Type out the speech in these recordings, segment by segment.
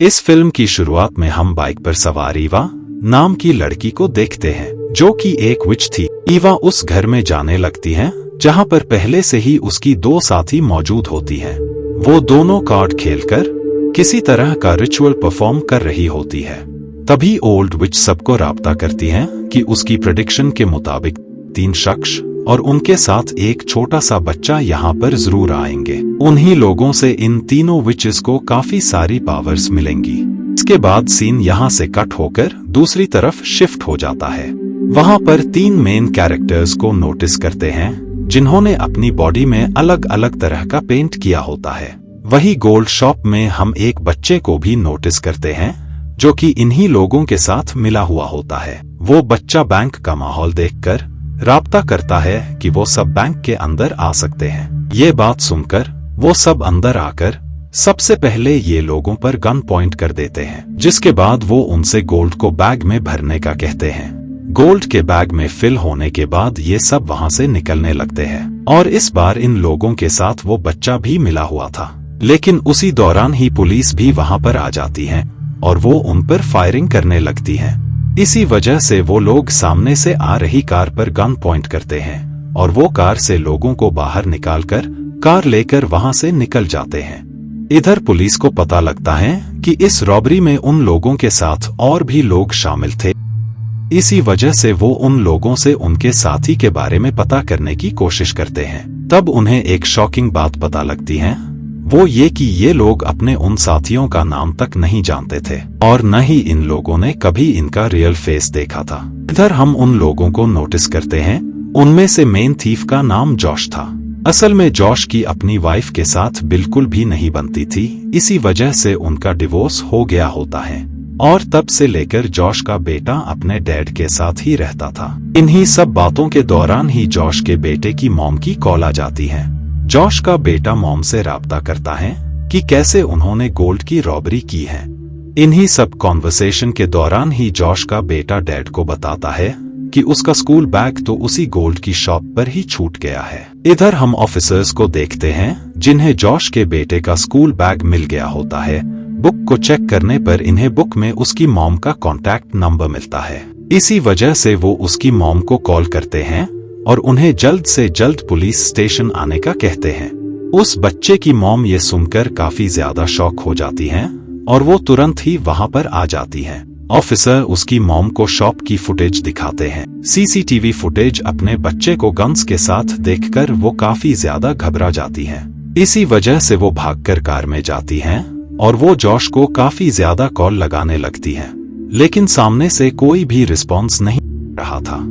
इस फिल्म की शुरुआत में हम बाइक पर सवार ईवा नाम की लड़की को देखते हैं, जो कि एक विच थी। ईवा उस घर में जाने लगती है जहां पर पहले से ही उसकी दो साथी मौजूद होती हैं। वो दोनों कार्ड खेलकर किसी तरह का रिचुअल परफॉर्म कर रही होती है। तभी ओल्ड विच सबको राब्ता करती है कि उसकी प्रेडिक्शन के मुताबिक 3 शख्स और उनके साथ एक छोटा सा बच्चा यहाँ पर जरूर आएंगे। उन्हीं लोगों से इन तीनों विचेस को काफी सारी पावर्स मिलेंगी। इसके बाद सीन यहाँ से कट होकर दूसरी तरफ शिफ्ट हो जाता है। वहाँ पर 3 मेन कैरेक्टर्स को नोटिस करते हैं जिन्होंने अपनी बॉडी में अलग अलग तरह का पेंट किया होता है। वही गोल्ड शॉप में हम एक बच्चे को भी नोटिस करते हैं जो कि इन्हीं लोगों के साथ मिला हुआ होता है। वो बच्चा बैंक का माहौल देखकर राब्ता करता है कि वो सब बैंक के अंदर आ सकते हैं। ये बात सुनकर वो सब अंदर आकर सबसे पहले ये लोगों पर गन पॉइंट कर देते हैं, जिसके बाद वो उनसे गोल्ड को बैग में भरने का कहते हैं। गोल्ड के बैग में फिल होने के बाद ये सब वहां से निकलने लगते हैं और इस बार इन लोगों के साथ वो बच्चा भी मिला हुआ था। लेकिन उसी दौरान ही पुलिस भी वहां पर आ जाती है और वो उन पर फायरिंग करने लगती है। इसी वजह से वो लोग सामने से आ रही कार पर गन पॉइंट करते हैं और वो कार से लोगों को बाहर निकालकर कार लेकर वहां से निकल जाते हैं। इधर पुलिस को पता लगता है कि इस रॉबरी में उन लोगों के साथ और भी लोग शामिल थे। इसी वजह से वो उन लोगों से उनके साथी के बारे में पता करने की कोशिश करते हैं। तब उन्हें एक शॉकिंग बात पता लगती है, वो ये कि ये लोग अपने उन साथियों का नाम तक नहीं जानते थे और न ही इन लोगों ने कभी इनका रियल फेस देखा था। इधर हम उन लोगों को नोटिस करते हैं, उनमें से मेन थीफ का नाम जॉश था। असल में जॉश की अपनी वाइफ के साथ बिल्कुल भी नहीं बनती थी, इसी वजह से उनका डिवोर्स हो गया होता है और तब से लेकर जॉश का बेटा अपने डैड के साथ ही रहता था। इन्हीं सब बातों के दौरान ही जॉश के बेटे की मॉम की कॉल आ जाती है। जॉश का बेटा मॉम से राब्ता करता है कि कैसे उन्होंने गोल्ड की रॉबरी की है। इन्हीं सब कॉन्वर्सेशन के दौरान ही जॉश का बेटा डैड को बताता है कि उसका स्कूल बैग तो उसी गोल्ड की शॉप पर ही छूट गया है। इधर हम ऑफिसर्स को देखते हैं जिन्हें जॉश के बेटे का स्कूल बैग मिल गया होता है। बुक को चेक करने पर इन्हें बुक में उसकी मॉम का कॉन्टैक्ट नंबर मिलता है। इसी वजह से वो उसकी मॉम को कॉल करते हैं और उन्हें जल्द से जल्द पुलिस स्टेशन आने का कहते हैं। उस बच्चे की मॉम ये सुनकर काफी ज्यादा शॉक हो जाती हैं और वो तुरंत ही वहां पर आ जाती हैं। ऑफिसर उसकी मॉम को शॉप की फुटेज दिखाते हैं। सीसीटीवी फुटेज अपने बच्चे को गन्स के साथ देखकर वो काफी ज्यादा घबरा जाती हैं। इसी वजह से वो भागकर कार में जाती हैं और वो जॉश को काफी ज्यादा कॉल लगाने लगती हैं, लेकिन सामने से कोई भी रिस्पॉन्स नहीं रहा था।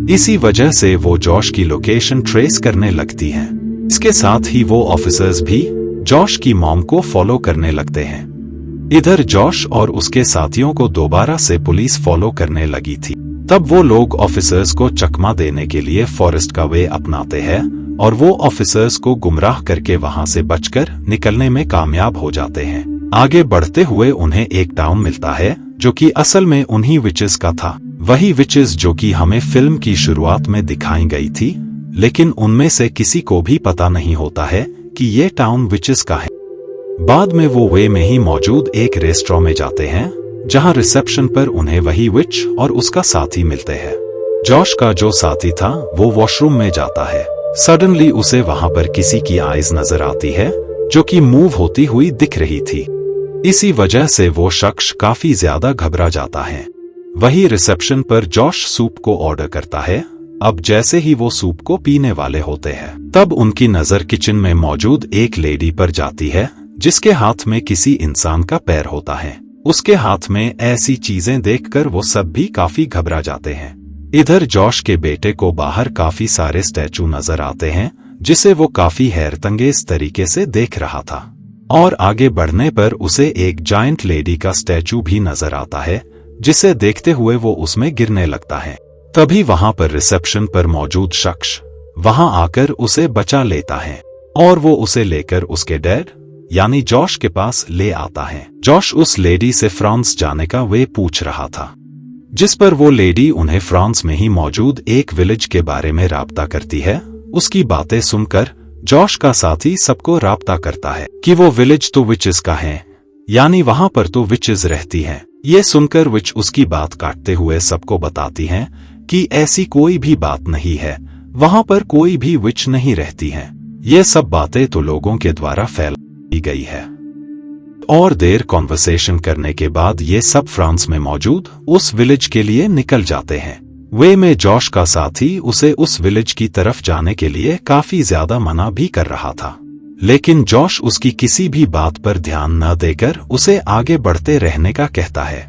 इसी वजह से वो जॉश की लोकेशन ट्रेस करने लगती हैं। इसके साथ ही वो ऑफिसर्स भी जॉश की मॉम को फॉलो करने लगते हैं। इधर जॉश और उसके साथियों को दोबारा से पुलिस फॉलो करने लगी थी। तब वो लोग ऑफिसर्स को चकमा देने के लिए फॉरेस्ट का वे अपनाते हैं और वो ऑफिसर्स को गुमराह करके वहां से बचकर निकलने में कामयाब हो जाते हैं। आगे बढ़ते हुए उन्हें एक टाउन मिलता है जो कि असल में उन्हीं विचेस का था। वही विचेस जो कि हमें फिल्म की शुरुआत में दिखाई गई थी, लेकिन उनमें से किसी को भी पता नहीं होता है कि ये टाउन विचेस का है। बाद में वो वे में ही मौजूद एक रेस्टोरेंट में जाते हैं जहां रिसेप्शन पर उन्हें वही विच और उसका साथी मिलते हैं। जॉश का जो साथी था वो वॉशरूम में जाता है। सडनली उसे वहां पर किसी की आइज नजर आती है जो कि मूव होती हुई दिख रही थी। इसी वजह से वो शख्स काफी ज्यादा घबरा जाता है। वही रिसेप्शन पर जॉश सूप को ऑर्डर करता है। अब जैसे ही वो सूप को पीने वाले होते हैं, तब उनकी नजर किचन में मौजूद एक लेडी पर जाती है जिसके हाथ में किसी इंसान का पैर होता है। उसके हाथ में ऐसी चीजें देखकर वो सब भी काफी घबरा जाते हैं। इधर जॉश के बेटे को बाहर काफी सारे स्टैचू नजर आते हैं जिसे वो काफी हैरतंगेज तरीके से देख रहा था और आगे बढ़ने पर उसे एक जायंट लेडी का स्टैचू भी नजर आता है जिसे देखते हुए वो उसमें गिरने लगता है। तभी वहां पर रिसेप्शन पर मौजूद शख्स वहां आकर उसे बचा लेता है और वो उसे लेकर उसके डैड यानी जॉश के पास ले आता है। जॉश उस लेडी से फ्रांस जाने का वे पूछ रहा था, जिस पर वो लेडी उन्हें फ्रांस में ही मौजूद एक विलेज के बारे में राब्ता करती है। उसकी बातें सुनकर जॉश का साथी सबको राब्ता करता है कि वो विलेज तो विचेस का है, यानी वहां पर तो विचेस रहती हैं। ये सुनकर विच उसकी बात काटते हुए सबको बताती हैं कि ऐसी कोई भी बात नहीं है, वहां पर कोई भी विच नहीं रहती हैं। ये सब बातें तो लोगों के द्वारा फैलाई गई है। और देर कॉन्वर्सेशन करने के बाद ये सब फ्रांस में मौजूद उस विलेज के लिए निकल जाते हैं। वे में जॉश का साथी उसे उस विलेज की तरफ जाने के लिए काफी ज्यादा मना भी कर रहा था, लेकिन जॉश उसकी किसी भी बात पर ध्यान न देकर उसे आगे बढ़ते रहने का कहता है।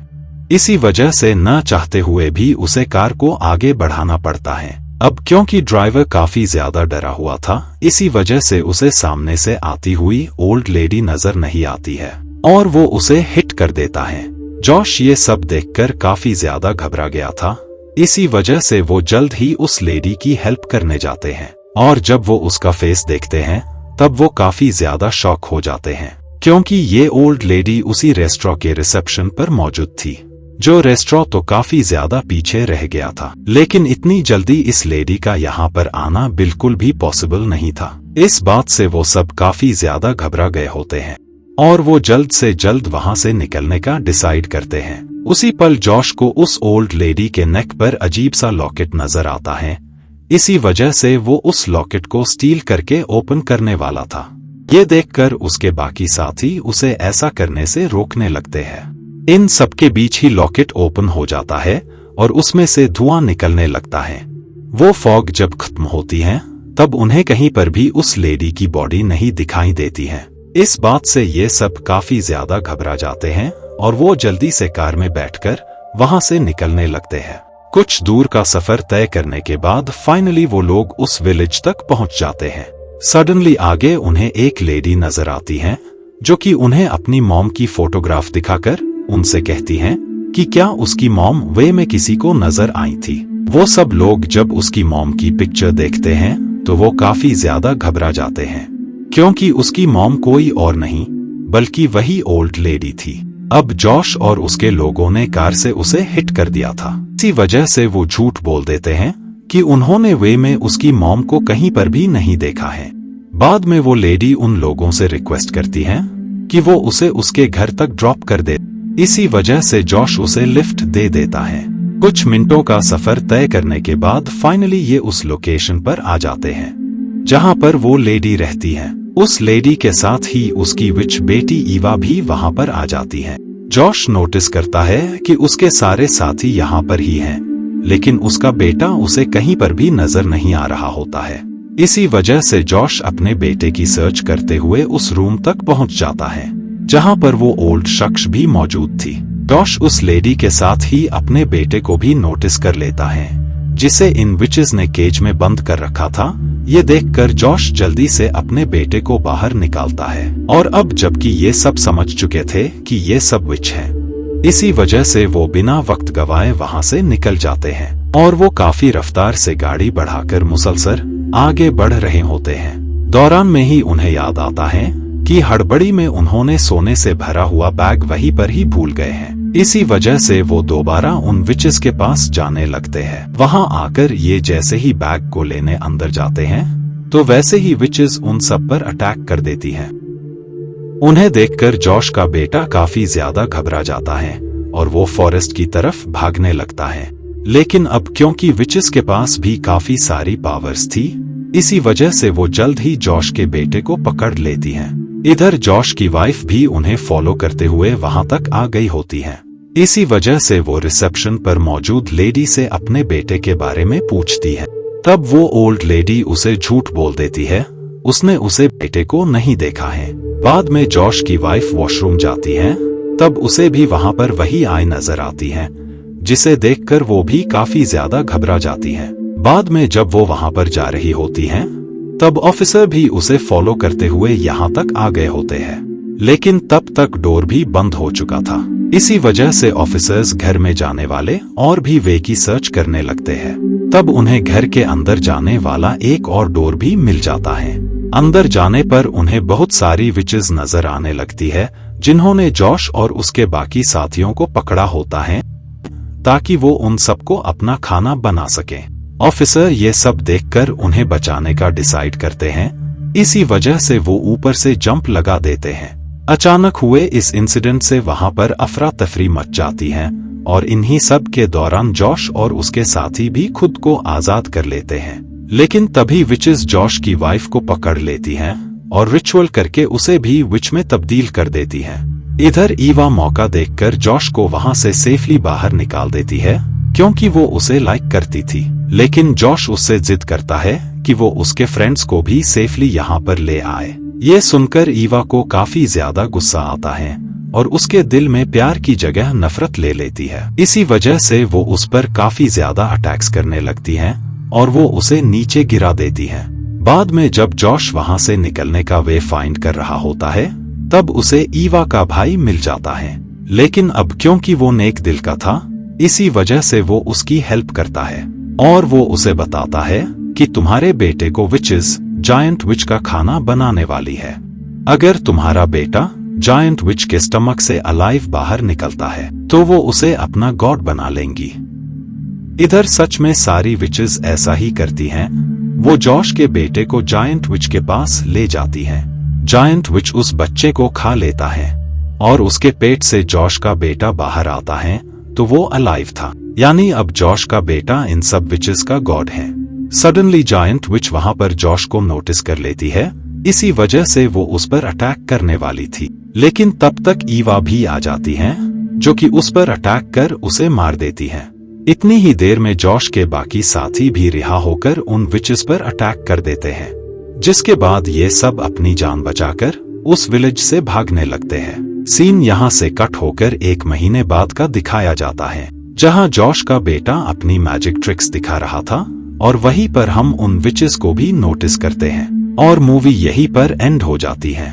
इसी वजह से न चाहते हुए भी उसे कार को आगे बढ़ाना पड़ता है। अब क्योंकि ड्राइवर काफी ज्यादा डरा हुआ था, इसी वजह से उसे सामने से आती हुई ओल्ड लेडी नजर नहीं आती है और वो उसे हिट कर देता है। जॉश ये सब देखकर काफी ज्यादा घबरा गया था, इसी वजह से वो जल्द ही उस लेडी की हेल्प करने जाते हैं। और जब वो उसका फेस देखते हैं तब वो काफी ज्यादा शॉक हो जाते हैं, क्योंकि ये ओल्ड लेडी उसी रेस्टोरेंट के रिसेप्शन पर मौजूद थी। जो रेस्टोरेंट तो काफी ज्यादा पीछे रह गया था, लेकिन इतनी जल्दी इस लेडी का यहाँ पर आना बिल्कुल भी पॉसिबल नहीं था। इस बात से वो सब काफी ज्यादा घबरा गए होते हैं और वो जल्द से जल्द वहां से निकलने का डिसाइड करते हैं। उसी पल जॉश को उस ओल्ड लेडी के नेक पर अजीब सा लॉकेट नजर आता है। इसी वजह से वो उस लॉकेट को स्टील करके ओपन करने वाला था। ये देखकर उसके बाकी साथी उसे ऐसा करने से रोकने लगते हैं। इन सबके बीच ही लॉकेट ओपन हो जाता है और उसमें से धुआं निकलने लगता है। वो फॉग जब खत्म होती है तब उन्हें कहीं पर भी उस लेडी की बॉडी नहीं दिखाई देती है। इस बात से ये सब काफी ज्यादा घबरा जाते हैं और वो जल्दी से कार में बैठकर वहां से निकलने लगते हैं। कुछ दूर का सफर तय करने के बाद फाइनली वो लोग उस विलेज तक पहुंच जाते हैं। सडनली आगे उन्हें एक लेडी नजर आती है जो कि उन्हें अपनी मॉम की फोटोग्राफ दिखाकर उनसे कहती हैं कि क्या उसकी मॉम वे में किसी को नजर आई थी। वो सब लोग जब उसकी मॉम की पिक्चर देखते हैं तो वो काफी ज्यादा घबरा जाते हैं, क्योंकि उसकी मॉम कोई और नहीं बल्कि वही ओल्ड लेडी थी। अब जॉश और उसके लोगों ने कार से उसे हिट कर दिया था। इसी वजह से वो झूठ बोल देते हैं कि उन्होंने वे में उसकी मॉम को कहीं पर भी नहीं देखा है। बाद में वो लेडी उन लोगों से रिक्वेस्ट करती है कि वो उसे उसके घर तक ड्रॉप कर दे। इसी वजह से जॉश उसे लिफ्ट दे देता है। कुछ मिनटों का सफर तय करने के बाद फाइनली ये उस लोकेशन पर आ जाते हैं जहां पर वो लेडी रहती है। उस लेडी के साथ ही उसकी विच बेटी ईवा भी वहां पर आ जाती है। जॉश नोटिस करता है कि उसके सारे साथी यहाँ पर ही हैं, लेकिन उसका बेटा उसे कहीं पर भी नजर नहीं आ रहा होता है। इसी वजह से जॉश अपने बेटे की सर्च करते हुए उस रूम तक पहुंच जाता है जहां पर वो ओल्ड शख्स भी मौजूद थी। जॉश उस लेडी के साथ ही अपने बेटे को भी नोटिस कर लेता है जिसे इन विचेस ने केज में बंद कर रखा था। ये देखकर जॉश जल्दी से अपने बेटे को बाहर निकालता है और अब जबकि ये सब समझ चुके थे कि ये सब विच है, इसी वजह से वो बिना वक्त गवाए वहां से निकल जाते हैं और वो काफी रफ्तार से गाड़ी बढ़ाकर मुसलसल आगे बढ़ रहे होते हैं। दौरान में ही उन्हें याद आता है कि हड़बड़ी में उन्होंने सोने से भरा हुआ बैग वहीं पर ही भूल गए हैं। इसी वजह से वो दोबारा उन विचेस के पास जाने लगते हैं। वहां आकर ये जैसे ही बैग को लेने अंदर जाते हैं तो वैसे ही विचेस उन सब पर अटैक कर देती हैं। उन्हें देखकर जॉश का बेटा काफी ज्यादा घबरा जाता है और वो फॉरेस्ट की तरफ भागने लगता है। लेकिन अब क्योंकि विचेस के पास भी काफी सारी पावर्स थी, इसी वजह से वो जल्द ही जॉश के बेटे को पकड़ लेती हैं। इधर जॉश की वाइफ भी उन्हें फॉलो करते हुए वहां तक आ गई होती है। इसी वजह से वो रिसेप्शन पर मौजूद लेडी से अपने बेटे के बारे में पूछती है। तब वो ओल्ड लेडी उसे झूठ बोल देती है, उसने उसे बेटे को नहीं देखा है। बाद में जॉश की वाइफ वॉशरूम जाती है, तब उसे भी वहां पर वही आई नजर आती है, जिसे देखकर वो भी काफी ज्यादा घबरा जाती है। बाद में जब वो वहां पर जा रही होती हैं, तब ऑफिसर भी उसे फॉलो करते हुए यहाँ तक आ गए होते हैं, लेकिन तब तक डोर भी बंद हो चुका था। इसी वजह से ऑफिसर्स घर में जाने वाले और भी वे की सर्च करने लगते हैं। तब उन्हें घर के अंदर जाने वाला एक और डोर भी मिल जाता है। अंदर जाने पर उन्हें बहुत सारी विचेस नजर आने लगती है, जिन्होंने जॉश और उसके बाकी साथियों को पकड़ा होता है ताकि वो उन सबको अपना खाना बना सके। ऑफिसर ये सब देखकर उन्हें बचाने का डिसाइड करते हैं। इसी वजह से वो ऊपर से जंप लगा देते हैं, अचानक हुए इस इंसिडेंट से वहां पर अफरा तफरी मच जाती है और इन्हीं सब के दौरान जॉश और उसके साथी भी खुद को आजाद कर लेते हैं। लेकिन तभी विचेस जॉश की वाइफ को पकड़ लेती हैं और रिचुअल करके उसे भी विच में तब्दील कर देती हैं। इधर ईवा मौका देखकर जॉश को वहां से सेफली बाहर निकाल देती है क्योंकि वो उसे लाइक करती थी। लेकिन जॉश उससे जिद करता है कि वो उसके फ्रेंड्स को भी सेफली यहाँ पर ले आए। ये सुनकर ईवा को काफी ज्यादा गुस्सा आता है और उसके दिल में प्यार की जगह नफरत ले लेती है। इसी वजह से वो उस पर काफी ज्यादा अटैक्स करने लगती है और वो उसे नीचे गिरा देती है। बाद में जब जॉश वहां से निकलने का वे फाइंड कर रहा होता है तब उसे ईवा का भाई मिल जाता है। लेकिन अब क्योंकि वो नेक दिल का था इसी वजह से वो उसकी हेल्प करता है और वो उसे बताता है कि तुम्हारे बेटे को विचेस जायंट विच का खाना बनाने वाली है। अगर तुम्हारा बेटा जायंट विच के स्टमक से अलाइव बाहर निकलता है तो वो उसे अपना गॉड बना लेंगी। इधर सच में सारी विचेस ऐसा ही करती हैं। वो जॉश के बेटे को जायंट विच के पास ले जाती हैं। जायंट विच उस बच्चे को खा लेता है और उसके पेट से जॉश का बेटा बाहर आता है तो वो अलाइव था, यानी अब जॉश का बेटा इन सब विचेस का गॉड है। सडनली जायंट विच वहां पर जॉश को नोटिस कर लेती है, इसी वजह से वो उस पर अटैक करने वाली थी। लेकिन तब तक ईवा भी आ जाती है जो कि उस पर अटैक कर उसे मार देती है। इतनी ही देर में जॉश के बाकी साथी भी रिहा होकर उन विचेस पर अटैक कर देते हैं, जिसके बाद ये सब अपनी जान बचाकर उस विलेज से भागने लगते हैं। सीन यहाँ से कट होकर 1 महीने बाद का दिखाया जाता है जहाँ जॉश का बेटा अपनी मैजिक ट्रिक्स दिखा रहा था और वहीं पर हम उन विचेस को भी नोटिस करते हैं और मूवी यहीं पर एंड हो जाती है।